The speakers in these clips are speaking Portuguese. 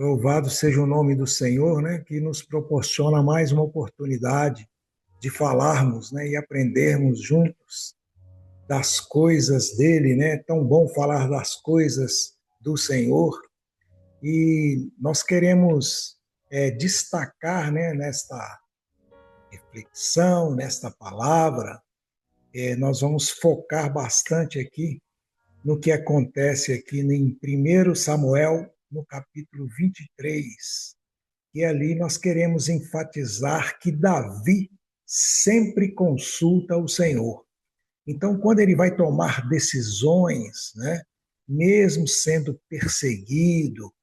Louvado seja o nome do Senhor, né, que nos proporciona mais uma oportunidade de falarmos, né, e aprendermos juntos das coisas dele, né? É tão bom falar das coisas do Senhor e nós queremos destacar, né, nesta reflexão, nesta palavra, nós vamos focar bastante aqui no que acontece aqui em 1 Samuel, no capítulo 23. E ali nós queremos enfatizar que Davi sempre consulta o Senhor. Então, quando ele vai tomar decisões, né, mesmo sendo perseguido,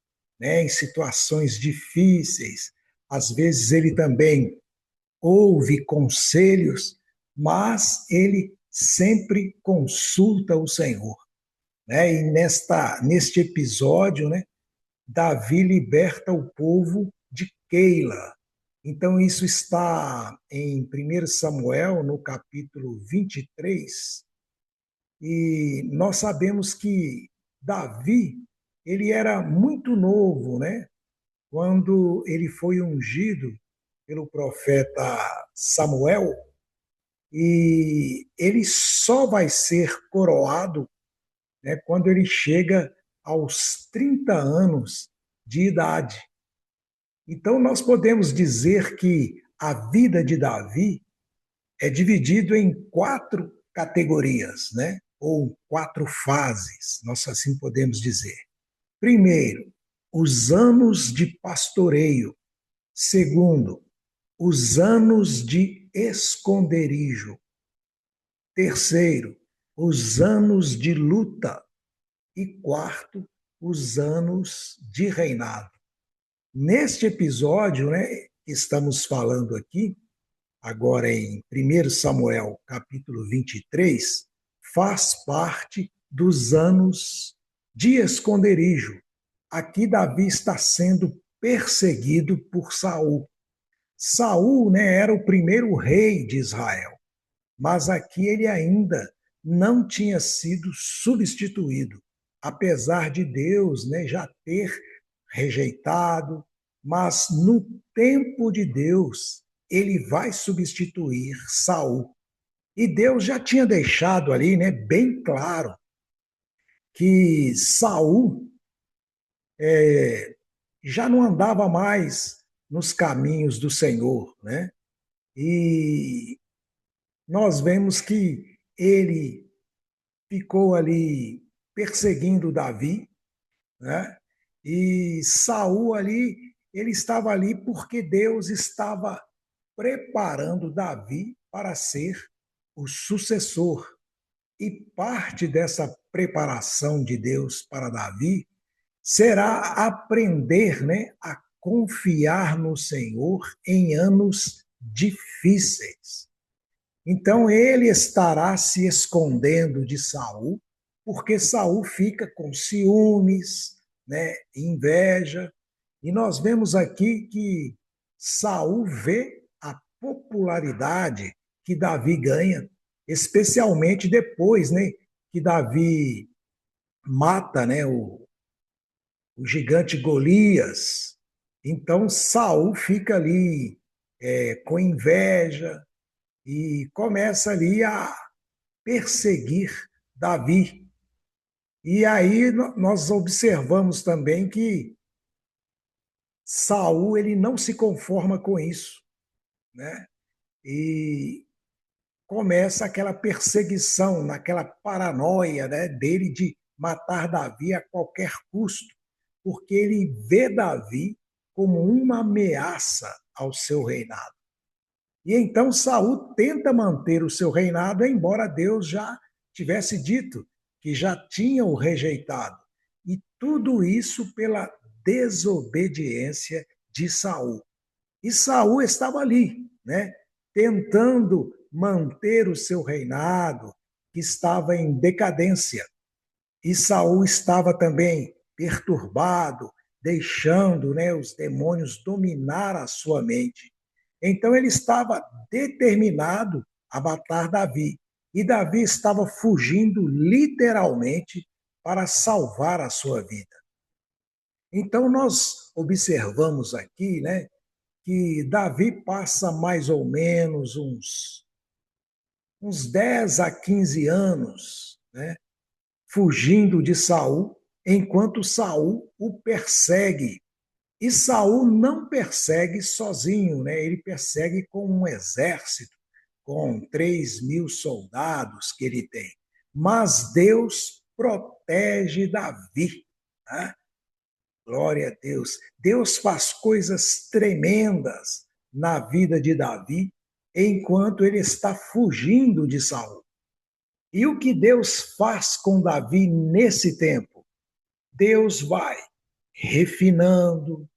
né, em situações difíceis, às vezes ele também ouve conselhos, mas ele sempre consulta o Senhor, né? E neste episódio, né, Davi liberta o povo de Keila. Então, isso está em 1 Samuel, no capítulo 23, e nós sabemos que Davi, ele era muito novo, né? Quando ele foi ungido pelo profeta Samuel, e ele só vai ser coroado, né, quando ele chega aos 30 anos de idade. Então, nós podemos dizer que a vida de Davi é dividido em quatro categorias, né? Ou quatro fases, nós assim podemos dizer. Primeiro, os anos de pastoreio. Segundo, os anos de esconderijo. Terceiro, os anos de luta. E quarto, os anos de reinado. Neste episódio, né, que estamos falando aqui, agora em 1 Samuel, capítulo 23, faz parte dos anos de esconderijo. Aqui Davi está sendo perseguido por Saul. Saul, né, era o primeiro rei de Israel, mas aqui ele ainda não tinha sido substituído, apesar de Deus, né, já ter rejeitado, mas no tempo de Deus ele vai substituir Saul. E Deus já tinha deixado ali, né, bem claro que Saul já não andava mais nos caminhos do Senhor, né? E nós vemos que ele ficou ali perseguindo Davi, né? E Saul ali, ele estava ali porque Deus estava preparando Davi para ser o sucessor. E parte dessa preparação de Deus para Davi será aprender, né, a confiar no Senhor em anos difíceis. Então ele estará se escondendo de Saul, porque Saul fica com ciúmes, né, inveja, e nós vemos aqui que Saul vê a popularidade que Davi ganha, especialmente depois, né, que Davi mata, né, o gigante Golias. Então Saul fica ali com inveja e começa ali a perseguir Davi. E aí nós observamos também que Saul ele não se conforma com isso, né? E começa aquela perseguição, naquela paranoia, né, dele de matar Davi a qualquer custo, porque ele vê Davi como uma ameaça ao seu reinado. E então Saul tenta manter o seu reinado, embora Deus já tivesse dito que já tinha o rejeitado. E tudo isso pela desobediência de Saul. E Saul estava ali, né, tentando manter o seu reinado, que estava em decadência. E Saul estava também perturbado, deixando, né, os demônios dominar a sua mente. Então ele estava determinado a matar Davi. E Davi estava fugindo literalmente para salvar a sua vida. Então nós observamos aqui, né, que Davi passa mais ou menos uns 10 a 15 anos, né, fugindo de Saul, enquanto Saul o persegue. E Saul não persegue sozinho, né? Ele persegue com um exército, com 3.000 soldados que ele tem. Mas Deus protege Davi. Né? Glória a Deus. Deus faz coisas tremendas na vida de Davi enquanto ele está fugindo de Saul. E o que Deus faz com Davi nesse tempo? Deus vai refinando,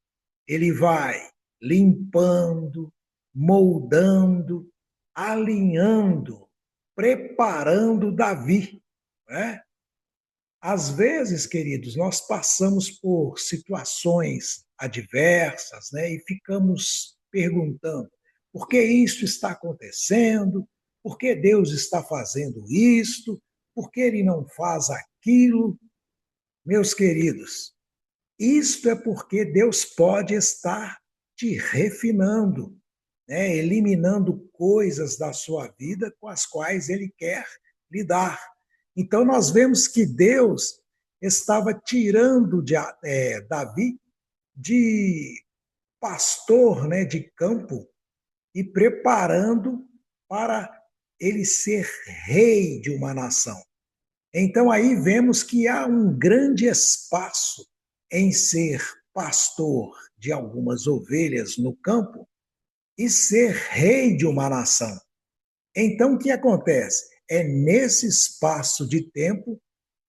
ele vai limpando, moldando, alinhando, preparando Davi. Né? Às vezes, queridos, nós passamos por situações adversas, né, e ficamos perguntando: por que isso está acontecendo? Por que Deus está fazendo isto? Por que ele não faz aquilo? Meus queridos, isto é porque Deus pode estar te refinando, né, eliminando coisas da sua vida com as quais ele quer lidar. Então, nós vemos que Deus estava tirando Davi de pastor, né, de campo e preparando para ele ser rei de uma nação. Então, aí vemos que há um grande espaço em ser pastor de algumas ovelhas no campo e ser rei de uma nação. Então, o que acontece? É nesse espaço de tempo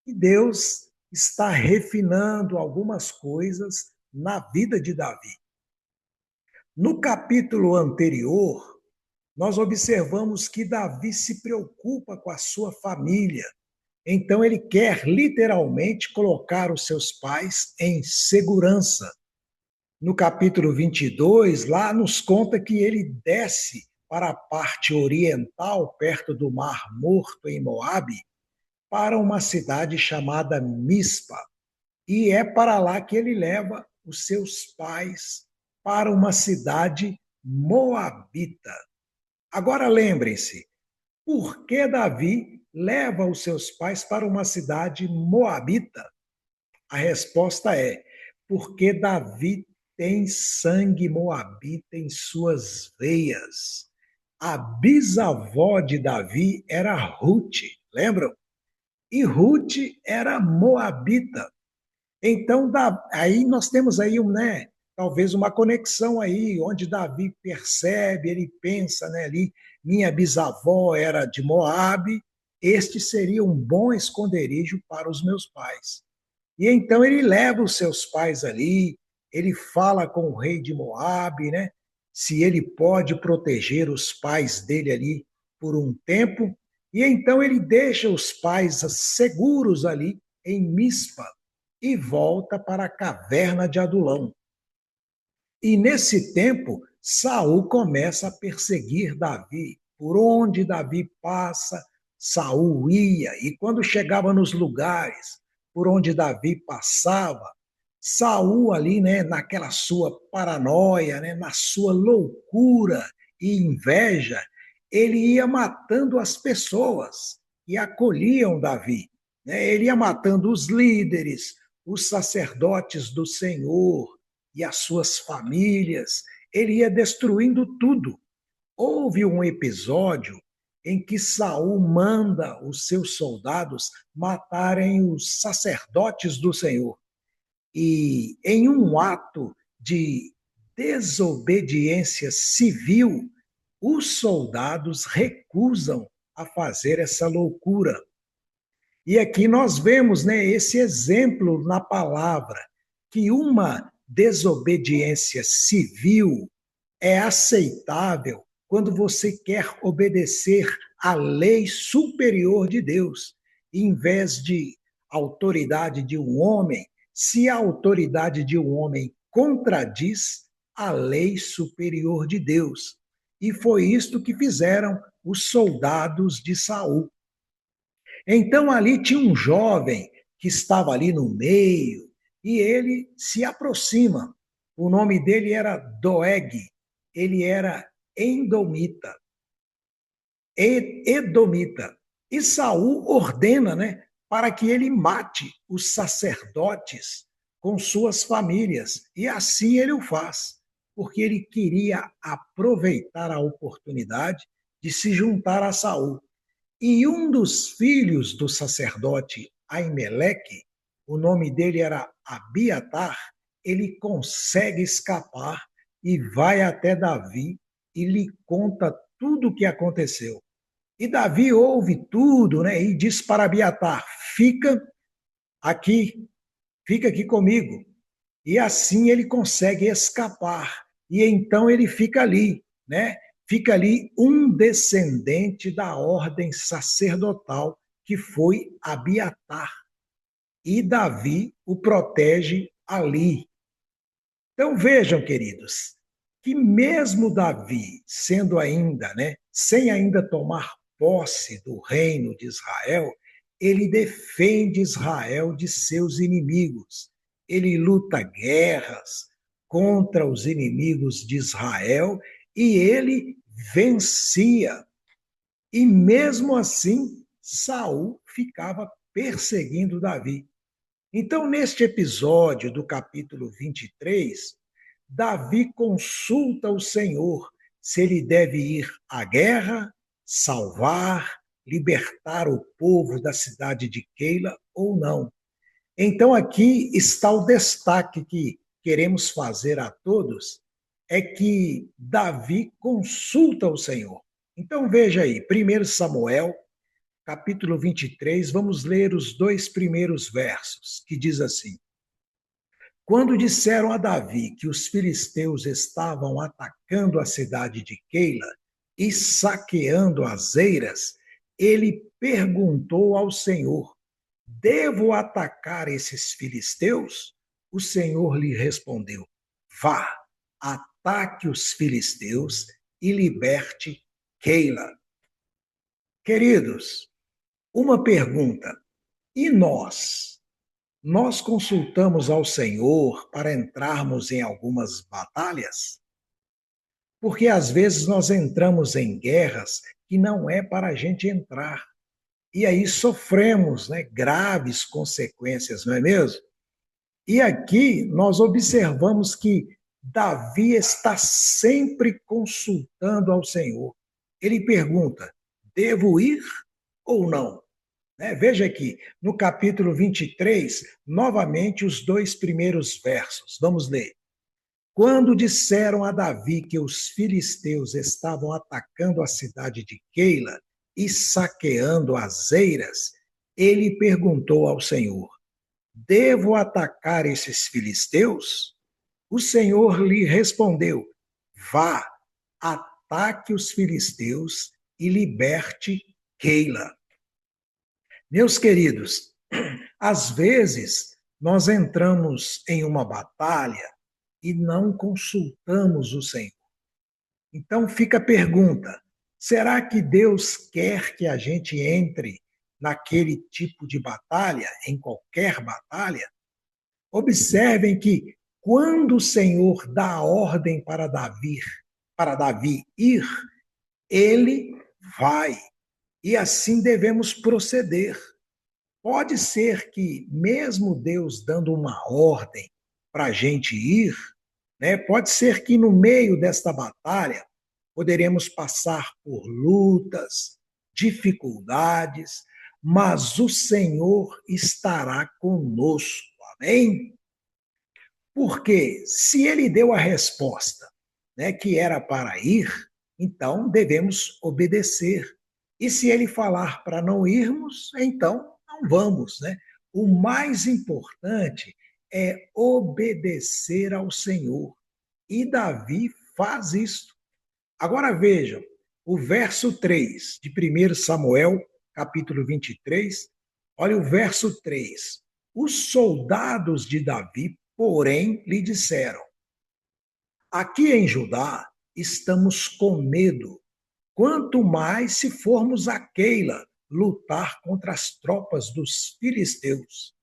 que Deus está refinando algumas coisas na vida de Davi. No capítulo anterior, nós observamos que Davi se preocupa com a sua família. Então, ele quer literalmente colocar os seus pais em segurança. No capítulo 22, lá nos conta que ele desce para a parte oriental, perto do Mar Morto, em Moabe, para uma cidade chamada Mispa. E é para lá que ele leva os seus pais para uma cidade moabita. Agora lembrem-se, por que Davi leva os seus pais para uma cidade moabita? A resposta é: porque Davi tem sangue moabita em suas veias. A bisavó de Davi era Ruth, lembram? E Ruth era moabita. Então, aí nós temos aí, né, talvez uma conexão aí, onde Davi percebe, ele pensa, né, ali, minha bisavó era de Moabe, este seria um bom esconderijo para os meus pais. E então ele leva os seus pais ali, ele fala com o rei de Moabe, né, se ele pode proteger os pais dele ali por um tempo, e então ele deixa os pais seguros ali em Mispa, e volta para a caverna de Adulão. E nesse tempo, Saul começa a perseguir Davi. Por onde Davi passa, Saul ia. E quando chegava nos lugares por onde Davi passava, Saul ali, né, naquela sua paranoia, né, na sua loucura e inveja, ele ia matando as pessoas que acolhiam Davi. Né? Ele ia matando os líderes, os sacerdotes do Senhor e as suas famílias, ele ia destruindo tudo. Houve um episódio em que Saul manda os seus soldados matarem os sacerdotes do Senhor. E em um ato de desobediência civil, os soldados recusam a fazer essa loucura. E aqui nós vemos, né, esse exemplo na palavra, que uma desobediência civil é aceitável quando você quer obedecer à lei superior de Deus, em vez de autoridade de um homem, se a autoridade de um homem contradiz a lei superior de Deus. E foi isto que fizeram os soldados de Saul. Então ali tinha um jovem que estava ali no meio e ele se aproxima o nome dele era Doeg, ele era endomita, edomita. E Saul ordena, né, para que ele mate os sacerdotes com suas famílias. E assim ele o faz, porque ele queria aproveitar a oportunidade de se juntar a Saul. E um dos filhos do sacerdote Aimeleque, o nome dele era Abiatar, ele consegue escapar e vai até Davi e lhe conta tudo o que aconteceu. E Davi ouve tudo, né? E diz para Abiatar: aqui, fica aqui comigo. E assim ele consegue escapar. E então ele fica ali, né? Fica ali um descendente da ordem sacerdotal, que foi Abiatar. E Davi o protege ali. Então vejam, queridos, que mesmo Davi, sendo ainda, né, sem ainda tomar posse do reino de Israel, ele defende Israel de seus inimigos. Ele luta guerras contra os inimigos de Israel e ele vencia. E mesmo assim, Saul ficava perseguindo Davi. Então, neste episódio do capítulo 23, Davi consulta o Senhor se ele deve ir à guerra, salvar, libertar o povo da cidade de Keila ou não. Então, aqui está o destaque que queremos fazer a todos, é que Davi consulta o Senhor. Então, veja aí, 1 Samuel, capítulo 23, vamos ler os 2 primeiros versos, que diz assim: Quando disseram a Davi que os filisteus estavam atacando a cidade de Keila e saqueando as eiras, ele perguntou ao Senhor: Devo atacar esses filisteus? O Senhor lhe respondeu: Vá, ataque os filisteus e liberte Keila. Queridos, uma pergunta: e nós? Nós consultamos ao Senhor para entrarmos em algumas batalhas? Porque às vezes nós entramos em guerras que não é para a gente entrar. E aí sofremos, né, graves consequências, não é mesmo? E aqui nós observamos que Davi está sempre consultando ao Senhor. Ele pergunta: devo ir ou não? Veja aqui, no capítulo 23, novamente os 2 primeiros versos. Vamos ler. Quando disseram a Davi que os filisteus estavam atacando a cidade de Keila e saqueando as eiras, ele perguntou ao Senhor: Devo atacar esses filisteus? O Senhor lhe respondeu: Vá, ataque os filisteus e liberte Keila. Meus queridos, às vezes nós entramos em uma batalha e não consultamos o Senhor. Então fica a pergunta: será que Deus quer que a gente entre naquele tipo de batalha, em qualquer batalha? Observem que quando o Senhor dá a ordem para Davi ir, ele vai. E assim devemos proceder. Pode ser que, mesmo Deus dando uma ordem para a gente ir, né, pode ser que no meio desta batalha poderemos passar por lutas, dificuldades, mas o Senhor estará conosco. Amém? Porque se ele deu a resposta, né, que era para ir, então devemos obedecer. E se ele falar para não irmos, então não vamos, né? O mais importante é obedecer ao Senhor. E Davi faz isto. Agora vejam, o verso 3 de 1 Samuel, capítulo 23, olha o verso 3. Os soldados de Davi, porém, lhe disseram: Aqui em Judá estamos com medo, quanto mais se formos a Keila lutar contra as tropas dos filisteus.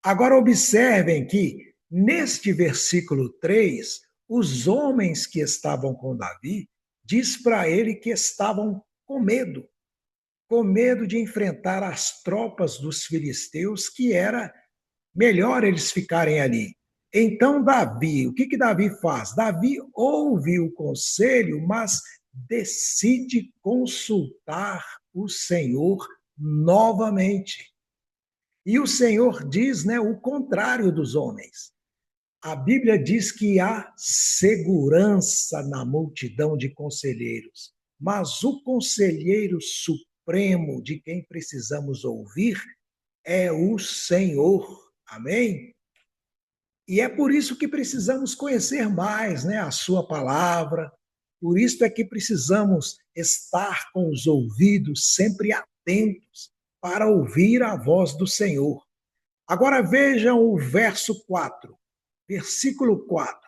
Agora observem que Neste versículo 3, os homens que estavam com Davi diz para ele que estavam com medo de enfrentar as tropas dos filisteus, que era melhor eles ficarem ali. Então, Davi, o que Davi faz? Davi ouve o conselho, mas decide consultar o Senhor novamente. E o Senhor diz, né, o contrário dos homens. A Bíblia diz que há segurança na multidão de conselheiros, mas o conselheiro supremo de quem precisamos ouvir é o Senhor. Amém? E é por isso que precisamos conhecer mais, né, a sua palavra. Por isso é que precisamos estar com os ouvidos sempre atentos para ouvir a voz do Senhor. Agora vejam o verso 4. Versículo 4.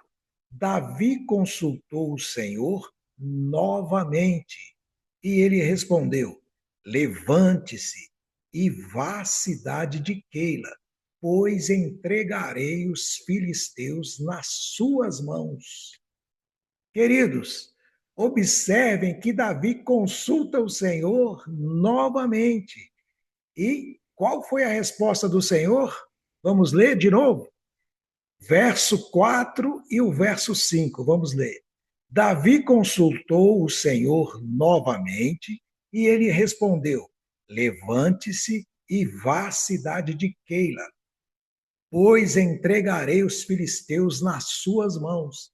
Davi consultou o Senhor novamente e ele respondeu: Levante-se e vá à cidade de Keila, pois entregarei os filisteus nas suas mãos. Queridos, observem que Davi consulta o Senhor novamente. E qual foi a resposta do Senhor? Vamos ler de novo? Verso 4 e o verso 5. Vamos ler. Davi consultou o Senhor novamente e ele respondeu: Levante-se e vá à cidade de Keila, pois entregarei os filisteus nas suas mãos.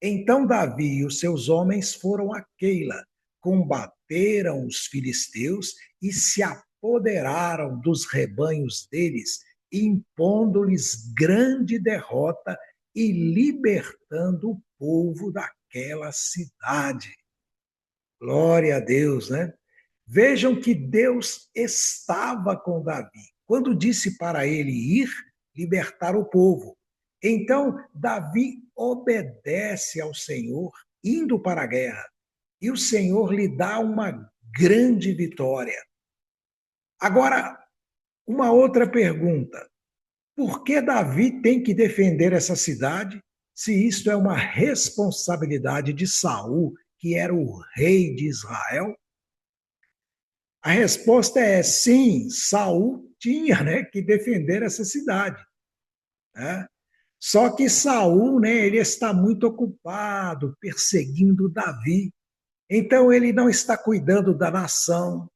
Então Davi e os seus homens foram a Keila, combateram os filisteus e se apoderaram dos rebanhos deles, impondo-lhes grande derrota e libertando o povo daquela cidade. Glória a Deus, né? Vejam que Deus estava com Davi. Quando disse para ele ir libertar o povo. Então, Davi obedece ao Senhor, indo para a guerra. E o Senhor lhe dá uma grande vitória. Agora, uma outra pergunta. Por que Davi tem que defender essa cidade, se isto é uma responsabilidade de Saul, que era o rei de Israel? A resposta é sim, Saul tinha, né, que defender essa cidade, né? Só que Saul, né, ele está muito ocupado perseguindo Davi. Então ele não está cuidando da nação.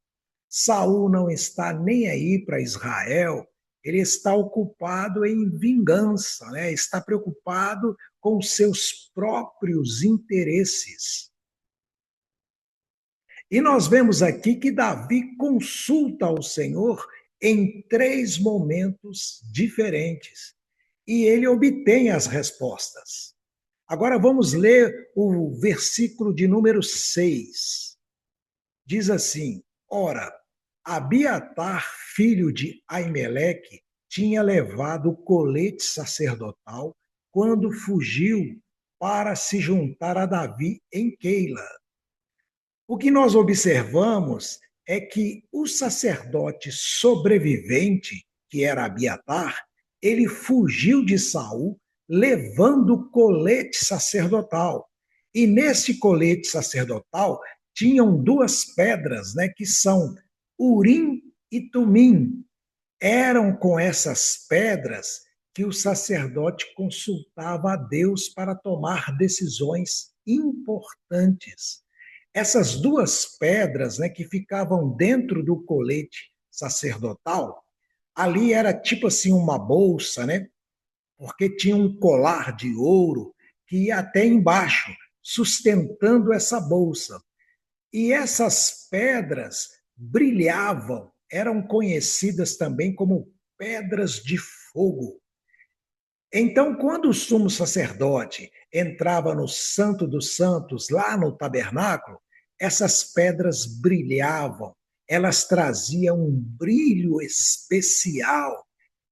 Saul não está nem aí para Israel. Ele está ocupado em vingança, né? Está preocupado com seus próprios interesses. E nós vemos aqui que Davi consulta ao Senhor em três momentos diferentes. E ele obtém as respostas. Agora vamos ler o versículo de número 6. Diz assim: Ora, Abiatar, filho de Aimeleque, tinha levado o colete sacerdotal quando fugiu para se juntar a Davi em Keila. O que nós observamos é que o sacerdote sobrevivente, que era Abiatar, ele fugiu de Saul levando o colete sacerdotal. E nesse colete sacerdotal tinham duas pedras, né, que são Urim e Tumim. Eram com essas pedras que o sacerdote consultava a Deus para tomar decisões importantes. Essas duas pedras, né, que ficavam dentro do colete sacerdotal, ali era tipo assim uma bolsa, né? Porque tinha um colar de ouro que ia até embaixo, sustentando essa bolsa. E essas pedras brilhavam, eram conhecidas também como pedras de fogo. Então, quando o sumo sacerdote entrava no Santo dos Santos, lá no tabernáculo, essas pedras brilhavam, elas traziam um brilho especial,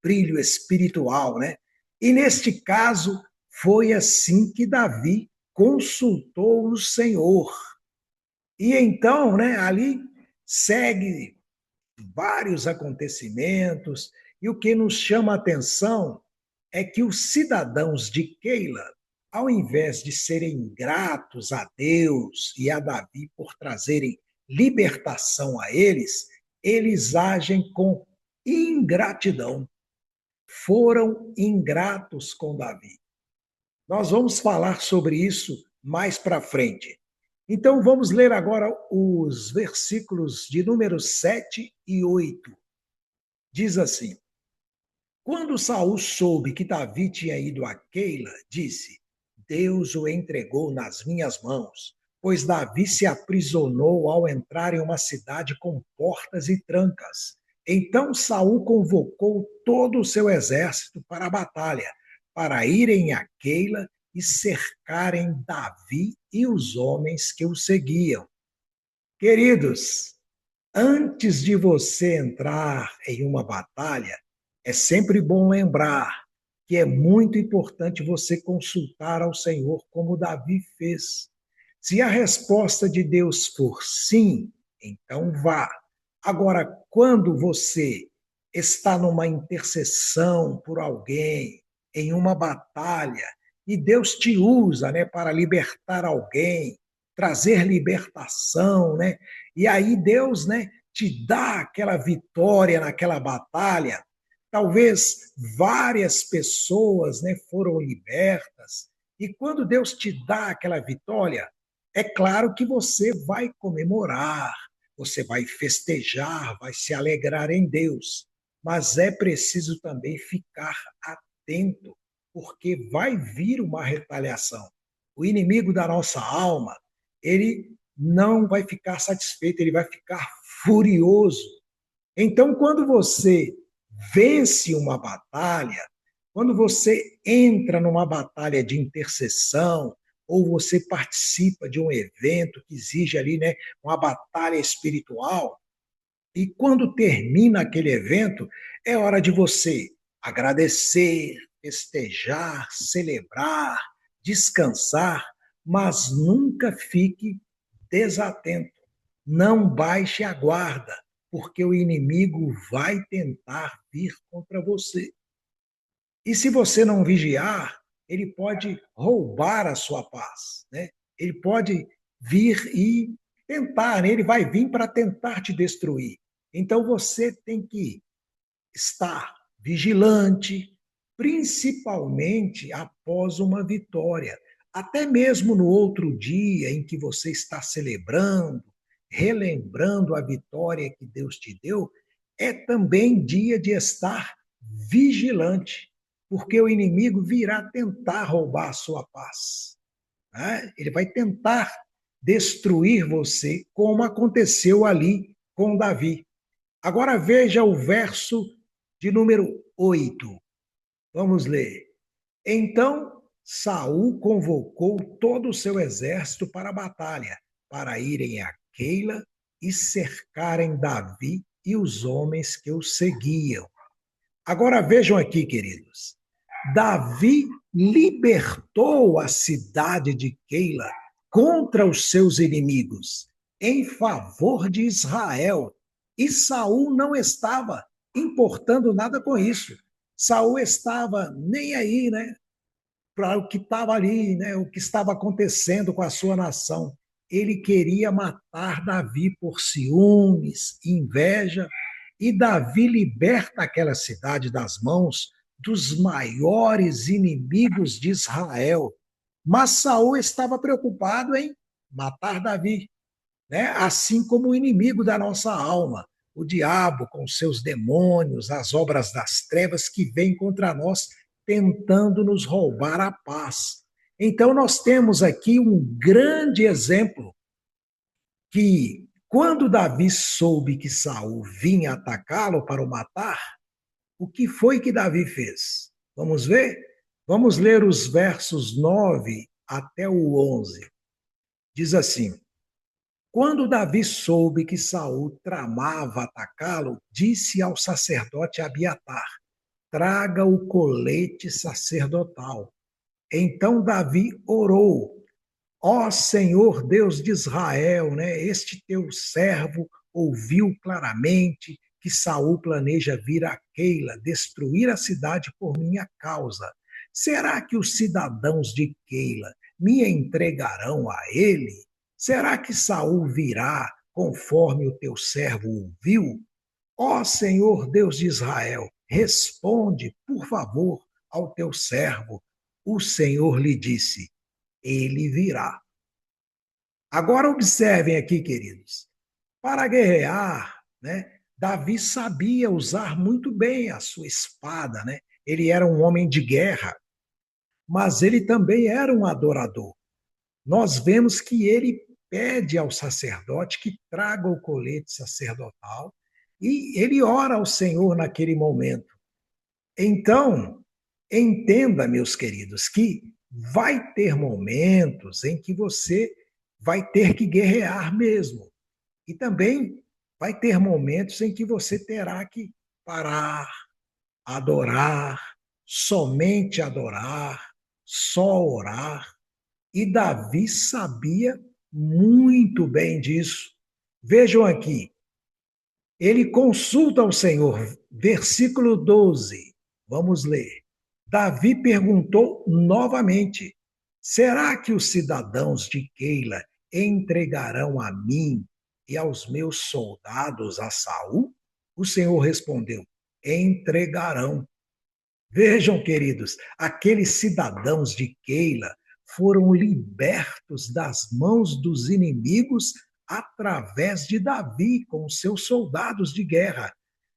brilho espiritual, né? E neste caso, foi assim que Davi consultou o Senhor. E então, né, ali segue vários acontecimentos, e o que nos chama a atenção é que os cidadãos de Keila, ao invés de serem gratos a Deus e a Davi por trazerem libertação a eles, eles agem com ingratidão. Foram ingratos com Davi. Nós vamos falar sobre isso mais para frente. Então vamos ler agora os versículos de número 7 e 8. Diz assim: Quando Saul soube que Davi tinha ido a Keila, disse: Deus o entregou nas minhas mãos, pois Davi se aprisionou ao entrar em uma cidade com portas e trancas. Então Saul convocou todo o seu exército para a batalha, para irem a Keila e cercarem Davi e os homens que o seguiam. Queridos, antes de você entrar em uma batalha, é sempre bom lembrar que é muito importante você consultar ao Senhor, como Davi fez. Se a resposta de Deus for sim, então vá. Agora, quando você está numa intercessão por alguém, em uma batalha, e Deus te usa, né, para libertar alguém, trazer libertação, né? E aí Deus, né, te dá aquela vitória naquela batalha. Talvez várias pessoas, né, foram libertas. E quando Deus te dá aquela vitória, é claro que você vai comemorar, você vai festejar, vai se alegrar em Deus. Mas é preciso também ficar atento, porque vai vir uma retaliação. O inimigo da nossa alma, ele não vai ficar satisfeito, ele vai ficar furioso. Então, quando você vence uma batalha, quando você entra numa batalha de intercessão, ou você participa de um evento que exige ali, né, uma batalha espiritual, e quando termina aquele evento, é hora de você agradecer, festejar, celebrar, descansar, mas nunca fique desatento. Não baixe a guarda, porque o inimigo vai tentar vir contra você. E se você não vigiar, ele pode roubar a sua paz, né? Ele pode vir e tentar, né? Ele vai vir para tentar te destruir. Então você tem que estar vigilante, principalmente após uma vitória. Até mesmo no outro dia em que você está celebrando, relembrando a vitória que Deus te deu, é também dia de estar vigilante, porque o inimigo virá tentar roubar a sua paz, né? Ele vai tentar destruir você, como aconteceu ali com Davi. Agora veja o verso de número 8. Vamos ler. Então Saul convocou todo o seu exército para a batalha, para irem a Keila e cercarem Davi e os homens que o seguiam. Agora vejam aqui, queridos. Davi libertou a cidade de Keila contra os seus inimigos, em favor de Israel. E Saul não estava importando nada com isso. Saul estava nem aí, né, para o que estava ali, né, o que estava acontecendo com a sua nação. Ele queria matar Davi por ciúmes, inveja, e Davi liberta aquela cidade das mãos dos maiores inimigos de Israel. Mas Saul estava preocupado em matar Davi, né? Assim como o inimigo da nossa alma, o diabo com seus demônios, as obras das trevas que vêm contra nós, tentando nos roubar a paz. Então nós temos aqui um grande exemplo que quando Davi soube que Saul vinha atacá-lo para o matar, o que foi que Davi fez? Vamos ver? Vamos ler os versos 9 até o 11. Diz assim: Quando Davi soube que Saul tramava atacá-lo, disse ao sacerdote Abiatar: Traga o colete sacerdotal. Então Davi orou: Ó Senhor Deus de Israel, né? Este teu servo ouviu claramente que que Saul planeja vir a Keila, destruir a cidade por minha causa. Será que os cidadãos de Keila me entregarão a ele? Será que Saul virá conforme o teu servo ouviu? Ó Senhor Deus de Israel, responde, por favor, ao teu servo. O Senhor lhe disse: ele virá. Agora observem aqui, queridos. Para guerrear, né, Davi sabia usar muito bem a sua espada, né? Ele era um homem de guerra, mas ele também era um adorador. Nós vemos que ele pede ao sacerdote que traga o colete sacerdotal e ele ora ao Senhor naquele momento. Então, entenda, meus queridos, que vai ter momentos em que você vai ter que guerrear mesmo. E também vai ter momentos em que você terá que parar, adorar, somente adorar, só orar. E Davi sabia muito bem disso. Vejam aqui, ele consulta ao Senhor, versículo 12. Vamos ler. Davi perguntou novamente: será que os cidadãos de Keila entregarão a mim e aos meus soldados a Saul? O Senhor respondeu: entregarão. Vejam, queridos, aqueles cidadãos de Keila foram libertos das mãos dos inimigos através de Davi com os seus soldados de guerra.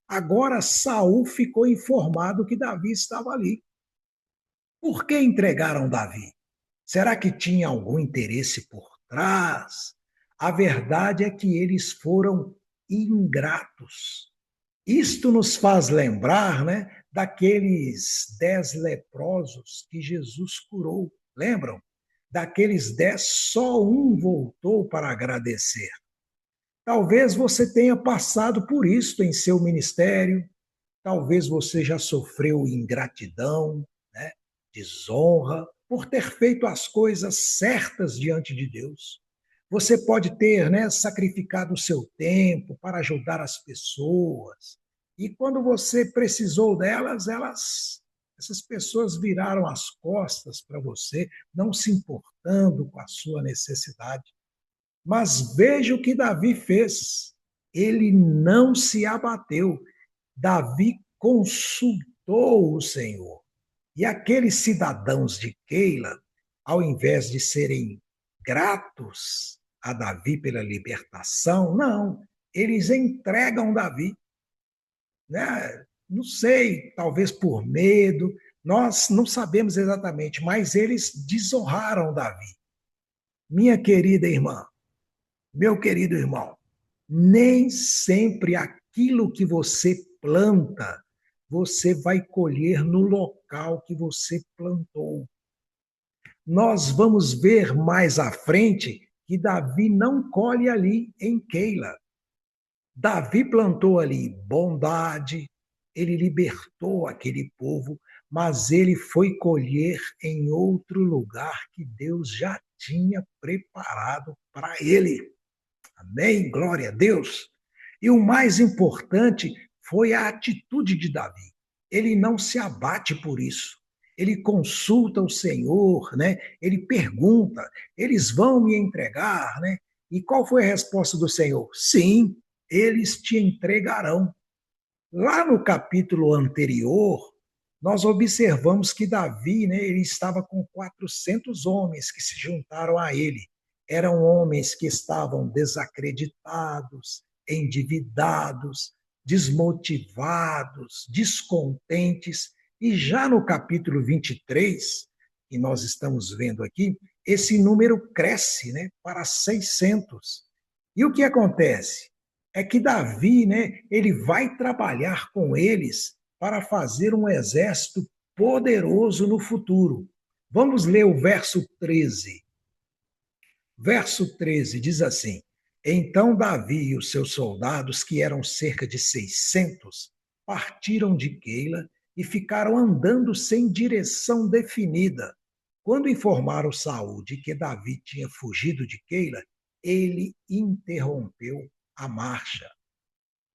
Agora Saul ficou informado que Davi estava ali. Por que entregaram Davi? Será que tinha algum interesse por trás? A verdade é que eles foram ingratos. Isto nos faz lembrar, né, daqueles 10 leprosos que Jesus curou. Lembram? Daqueles 10, só um voltou para agradecer. Talvez você tenha passado por isso em seu ministério, talvez você já sofreu ingratidão, né, desonra, por ter feito as coisas certas diante de Deus. Você pode ter, né, sacrificado o seu tempo para ajudar as pessoas. E quando você precisou delas, essas pessoas viraram as costas para você, não se importando com a sua necessidade. Mas veja o que Davi fez. Ele não se abateu. Davi consultou o Senhor. E aqueles cidadãos de Keila, ao invés de serem gratos a Davi pela libertação, não, eles entregam Davi, né? Não sei, talvez por medo, nós não sabemos exatamente, mas eles desonraram Davi. Minha querida irmã, meu querido irmão, nem sempre aquilo que você planta, você vai colher no local que você plantou. Nós vamos ver mais à frente que Davi não colhe ali em Keila. Davi plantou ali bondade, ele libertou aquele povo, mas ele foi colher em outro lugar que Deus já tinha preparado para ele. Amém? Glória a Deus. E o mais importante foi a atitude de Davi. Ele não se abate por isso. Ele consulta o Senhor, né? Ele pergunta: eles vão me entregar, né? E qual foi a resposta do Senhor? Sim, eles te entregarão. Lá no capítulo anterior, nós observamos que Davi, né, ele estava com 400 homens que se juntaram a ele. Eram homens que estavam desacreditados, endividados, desmotivados, descontentes. E já no capítulo 23, que nós estamos vendo aqui, esse número cresce, né, para 600. E o que acontece? É que Davi, né, ele vai trabalhar com eles para fazer um exército poderoso no futuro. Vamos ler o verso 13. Verso 13 diz assim: então Davi e os seus soldados, que eram cerca de 600, partiram de Keila e ficaram andando sem direção definida. Quando informaram Saul de que Davi tinha fugido de Keila, ele interrompeu a marcha.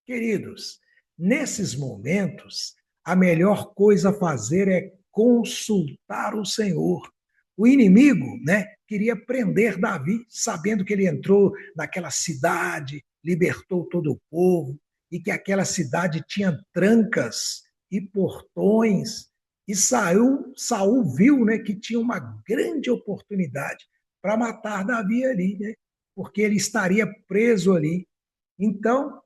Queridos, Nesses momentos, a melhor coisa a fazer é consultar o Senhor. O inimigo, né, queria prender Davi, sabendo que ele entrou naquela cidade, libertou todo o povo, e que aquela cidade tinha trancas e portões. E Saul viu, né, que tinha uma grande oportunidade para matar Davi ali, né, porque ele estaria preso ali. Então,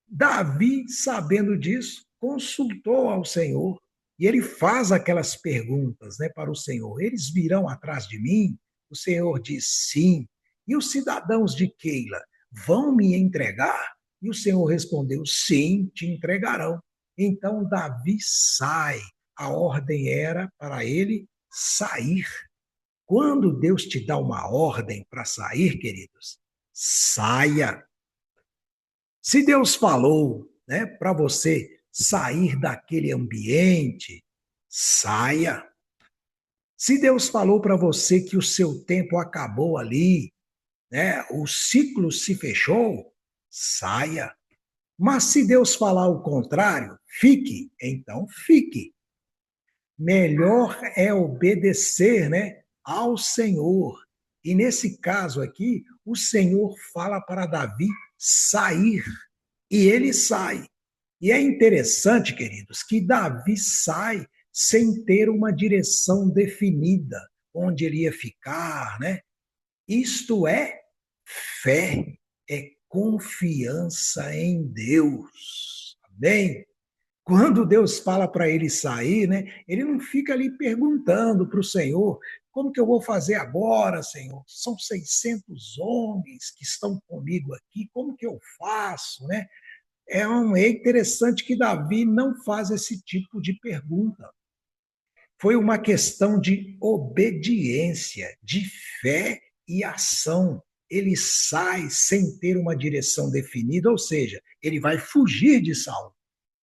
Davi, sabendo disso, consultou ao Senhor e ele faz aquelas perguntas, né, para o Senhor. Eles virão atrás de mim? O Senhor diz sim. E os cidadãos de Keila vão me entregar? E o Senhor respondeu: sim, te entregarão. Então Davi sai. A ordem era para ele sair. Quando Deus te dá uma ordem para sair, queridos, saia. Se Deus falou, né, para você sair daquele ambiente, saia. Se Deus falou para você que o seu tempo acabou ali, né, o ciclo se fechou, saia. Mas se Deus falar o contrário, fique, então fique. Melhor é obedecer, né, ao Senhor. E nesse caso aqui, o Senhor fala para Davi sair. E ele sai. E é interessante, queridos, que Davi sai sem ter uma direção definida, onde ele ia ficar, né? Isto é fé, é confiança em Deus. Amém? Quando Deus fala para ele sair, né? Ele não fica ali perguntando para o Senhor: como que eu vou fazer agora, Senhor? São 600 homens que estão comigo aqui, como que eu faço, né? É interessante que Davi não faz esse tipo de pergunta. Foi uma questão de obediência, de fé e ação. Ele sai sem ter uma direção definida, ou seja, ele vai fugir de Saul.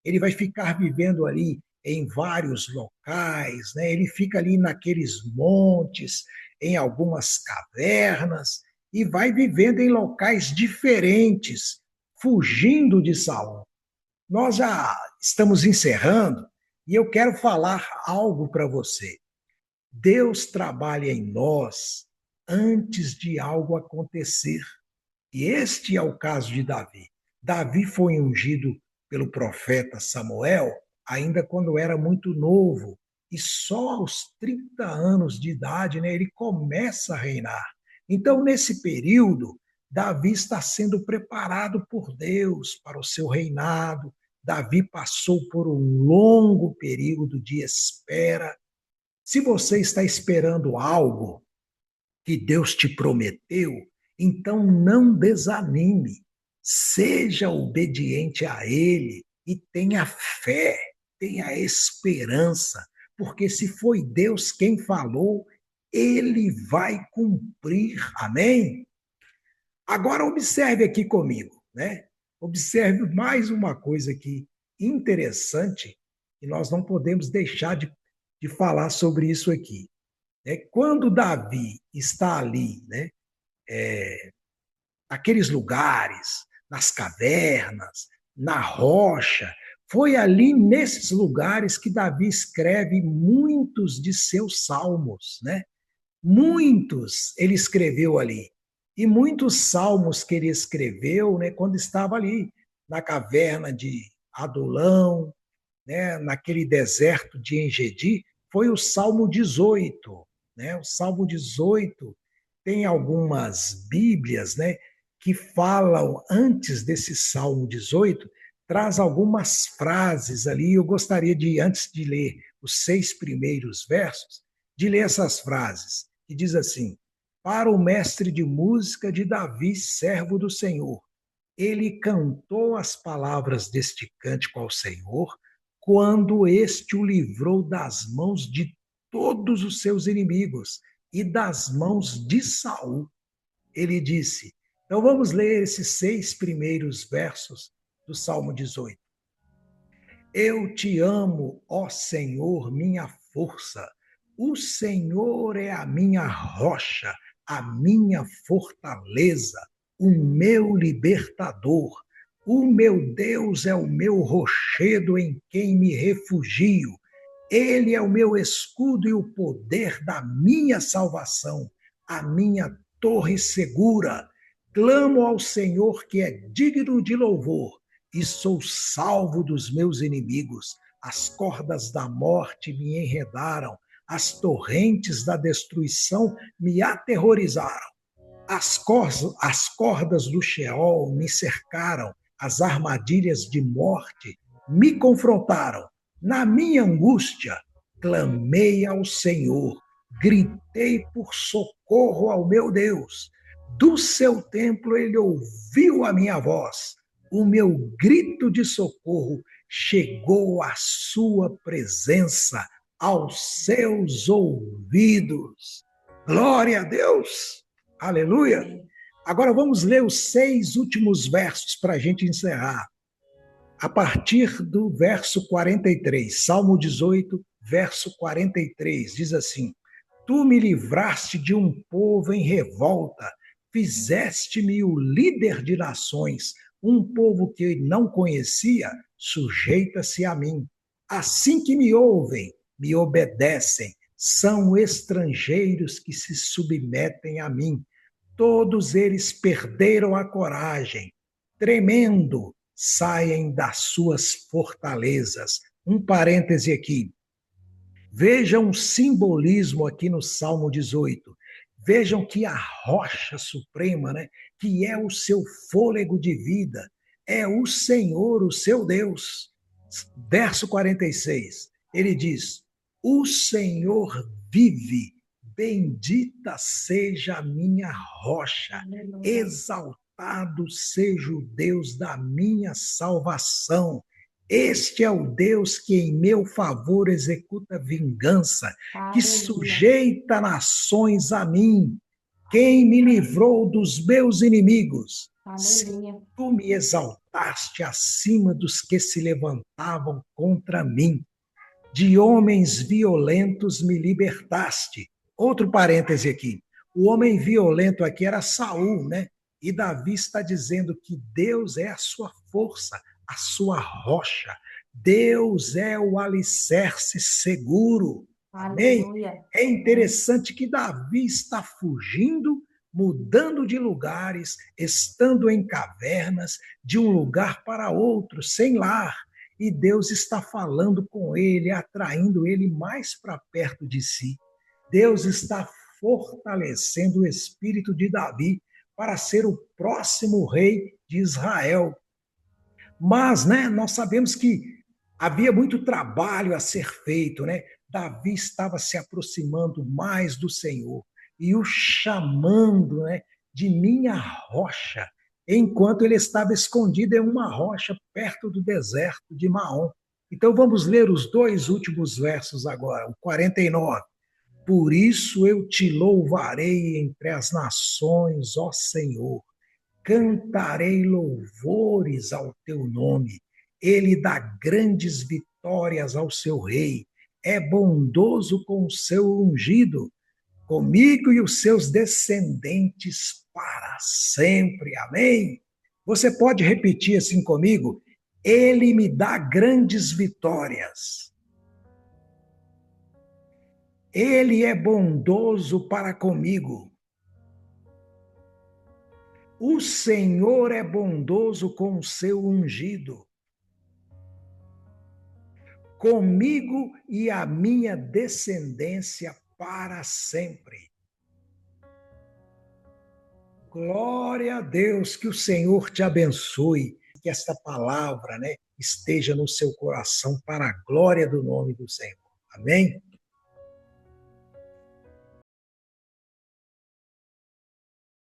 Ele vai ficar vivendo ali em vários locais, né? Ele fica ali naqueles montes, em algumas cavernas, e vai vivendo em locais diferentes, fugindo de Saul. Nós já estamos encerrando e eu quero falar algo para você. Deus trabalha em nós antes de algo acontecer. E este é o caso de Davi. Davi foi ungido pelo profeta Samuel ainda quando era muito novo. E só aos 30 anos de idade, né, ele começa a reinar. Então, nesse período, Davi está sendo preparado por Deus para o seu reinado. Davi passou por um longo período de espera. Se você está esperando algo que Deus te prometeu, então não desanime. Seja obediente a Ele e tenha fé, tenha esperança, porque se foi Deus quem falou, Ele vai cumprir. Amém? Agora observe aqui comigo, né? Observe mais uma coisa aqui interessante e nós não podemos deixar de falar sobre isso aqui. Né? Quando Davi está ali, né, naqueles lugares, nas cavernas, na rocha, foi ali nesses lugares que Davi escreve muitos de seus salmos, né? Muitos ele escreveu ali. E muitos salmos que ele escreveu, né, quando estava ali na caverna de Adulão, né, naquele deserto de Engedi, foi o Salmo 18. Né? O Salmo 18 tem algumas Bíblias, né, que falam antes desse Salmo 18, traz algumas frases ali. Eu gostaria de, antes de ler os 6 primeiros versos, de ler essas frases, que diz assim: para o mestre de música de Davi, servo do Senhor, ele cantou as palavras deste cântico ao Senhor, quando este o livrou das mãos de todos os seus inimigos e das mãos de Saul. Ele disse. Então vamos ler esses 6 primeiros versos do Salmo 18. Eu te amo, ó Senhor, minha força. O Senhor é a minha rocha, a minha fortaleza, o meu libertador. O meu Deus é o meu rochedo em quem me refugio. Ele é o meu escudo e o poder da minha salvação, a minha torre segura. Clamo ao Senhor que é digno de louvor e sou salvo dos meus inimigos. As cordas da morte me enredaram, as torrentes da destruição me aterrorizaram. As cordas do Sheol me cercaram, as armadilhas de morte me confrontaram. Na minha angústia, clamei ao Senhor, gritei por socorro ao meu Deus. Do seu templo ele ouviu a minha voz. O meu grito de socorro chegou à sua presença, aos seus ouvidos. Glória a Deus! Aleluia! Agora vamos ler os 6 últimos versos para a gente encerrar. A partir do verso 43, Salmo 18, verso 43, diz assim: Tu me livraste de um povo em revolta, fizeste-me o líder de nações, um povo que não conhecia, sujeita-se a mim. Assim que me ouvem, me obedecem, são estrangeiros que se submetem a mim. Todos eles perderam a coragem, tremendo, saem das suas fortalezas. Um parêntese aqui. Vejam um simbolismo aqui no Salmo 18. Vejam que a rocha suprema, né, que é o seu fôlego de vida, é o Senhor, o seu Deus. Verso 46, ele diz: O Senhor vive, bendita seja a minha rocha, exaltado seja o Deus da minha salvação. Este é o Deus que em meu favor executa vingança, que sujeita nações a mim, quem me livrou dos meus inimigos. Se tu me exaltaste acima dos que se levantavam contra mim, de homens violentos me libertaste. Outro parêntese aqui. O homem violento aqui era Saul, né? E Davi está dizendo que Deus é a sua força, a sua rocha. Deus é o alicerce seguro. Amém? É interessante que Davi está fugindo, mudando de lugares, estando em cavernas, de um lugar para outro, sem lar. E Deus está falando com ele, atraindo ele mais para perto de si. Deus está fortalecendo o espírito de Davi para ser o próximo rei de Israel. Mas, né, nós sabemos que havia muito trabalho a ser feito, né? Davi estava se aproximando mais do Senhor e o chamando, né, de minha rocha, enquanto ele estava escondido em uma rocha perto do deserto de Maom. Então vamos ler os 2 últimos versos agora, o 49. Por isso eu te louvarei entre as nações, ó Senhor. Cantarei louvores ao teu nome. Ele dá grandes vitórias ao seu rei. É bondoso com o seu ungido, comigo e os seus descendentes para sempre. Amém? Você pode repetir assim comigo? Ele me dá grandes vitórias. Ele é bondoso para comigo. O Senhor é bondoso com o seu ungido. Comigo e a minha descendência para sempre. Glória a Deus, que o Senhor te abençoe, que esta palavra, né, esteja no seu coração para a glória do nome do Senhor. Amém?